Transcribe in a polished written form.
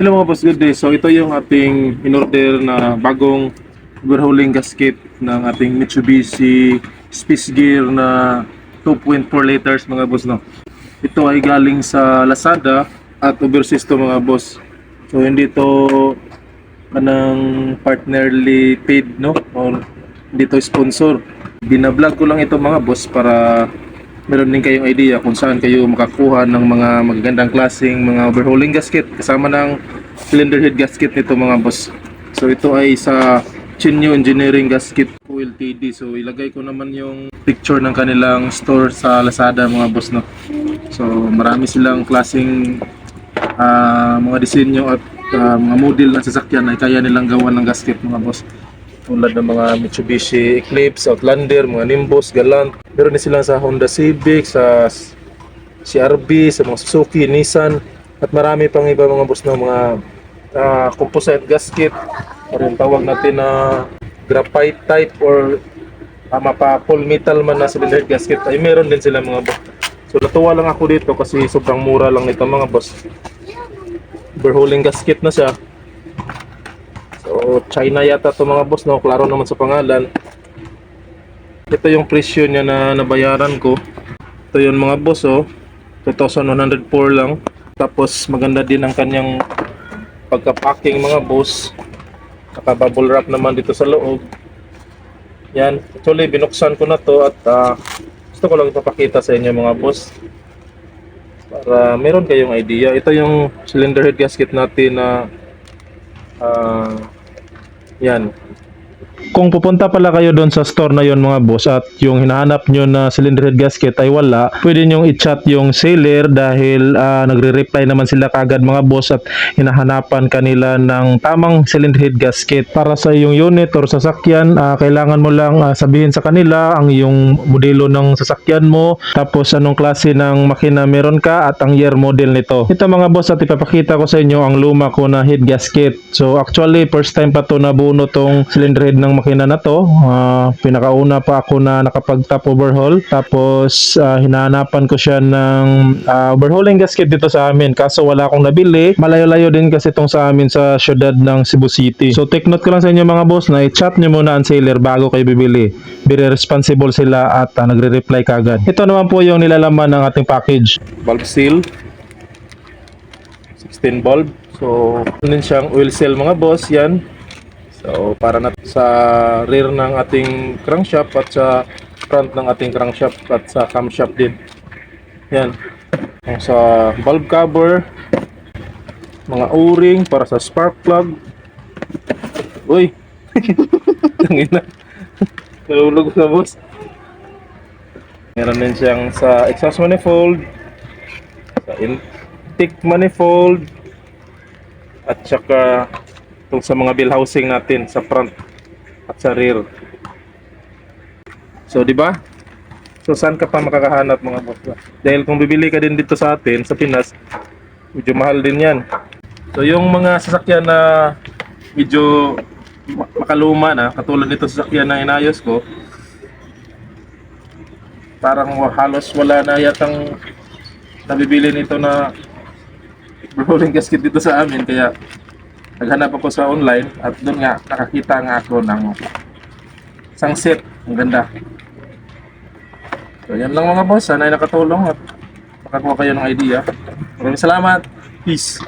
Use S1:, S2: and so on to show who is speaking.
S1: Hello mga boss, good day. So ito yung ating in-order na bagong overhauling gasket ng ating Mitsubishi Space Gear na 2.4 liters mga boss, no. Ito ay galing sa Lazada at overseas to mga boss. So hindi to kanang partnerly paid, no, or hindi to sponsor. Binablog ko lang ito mga boss para meron din kayong idea kung saan kayo makakuha ng mga magagandang klaseng mga overhauling gasket kasama ng cylinder head gasket nito mga boss. So ito ay sa Chinyo Engineering Gasket Co. Ltd. So ilagay ko naman yung picture ng kanilang store sa Lazada mga boss, no. So marami silang klaseng mga disenyo at mga model ng sasakyan ay kaya nilang gawa ng gasket mga boss. Tulad ng mga Mitsubishi Eclipse, Outlander, mga Nimbus, Galant. Meron din sila sa Honda Civic, sa CRV, sa mga Suzuki, Nissan, at marami pang iba mga boss ng mga composite gasket, o yung tawag natin na graphite type or mapa full metal man na cylinder gasket ay meron din sila mga boss. So natuwa lang ako dito kasi sobrang mura lang nito mga boss. Overhauling gasket na siya. So China yata to mga boss, no? Klaro naman sa pangalan. Ito yung presyo niya na nabayaran ko. Ito yung mga boss, oh. 2,104 lang. Tapos maganda din ang kanyang pagka-packing mga boss. Naka-bubble wrap naman dito sa loob. Yan. Actually binuksan ko na to at gusto ko lang ipapakita sa inyo mga boss para meron kayong idea. Ito yung cylinder head gasket natin na yan. Kung pupunta pala kayo doon sa store na yon mga boss at yung hinahanap nyo na cylinder head gasket ay wala, pwede nyong i-chat yung seller dahil nagre-reply naman sila kagad mga boss at hinahanapan kanila ng tamang cylinder head gasket para sa iyong unit or sasakyan. Kailangan mo lang sabihin sa kanila ang iyong modelo ng sasakyan mo, tapos anong klase ng makina meron ka at ang year model nito. Ito mga boss, at ipapakita ko sa inyo ang luma ko na head gasket. So actually first time pa to nabuno tong cylinder head ng makina na to. Pinakauna pa ako na nakapag-top overhaul. Tapos hinahanapan ko siya ng overhauling gasket dito sa amin. Kaso wala akong nabili. Malayo-layo din kasi itong sa amin sa syudad ng Cebu City. So take note ko lang sa inyo mga boss na i-chat nyo muna ang seller bago kayo bibili. Very responsible sila at nagre-reply kagad. Ito naman po yung nilalaman ng ating package. Valve seal. 16 bulb. So din siyang oil seal mga boss. Yan. So para na sa rear ng ating crankshaft at sa front ng ating crankshaft at sa camshaft din. Yan. Sa valve cover, mga o-ring para sa spark plug. Uy. Tangina. Nalulog na boss. Meron din siyang sa exhaust manifold, sa intake manifold, at saka sa mga bell housing natin sa front at sa rear. So di ba? So saan ka pa makakahanap mga boss? Dahil kung bibili ka din dito sa atin sa Pinas, medyo mahal din 'yan. So yung mga sasakyan na medyo makaluma na, katulad nito sasakyan na inayos ko, parang halos wala na yatang nabibili nito na rolling gasket dito sa amin, kaya naghanap ako sa online at doon nga nakakita nga ako ng isang set. Ang ganda. So yan lang mga boss, sana ay nakatulong at makakuha kayo ng idea. Maraming salamat. Peace.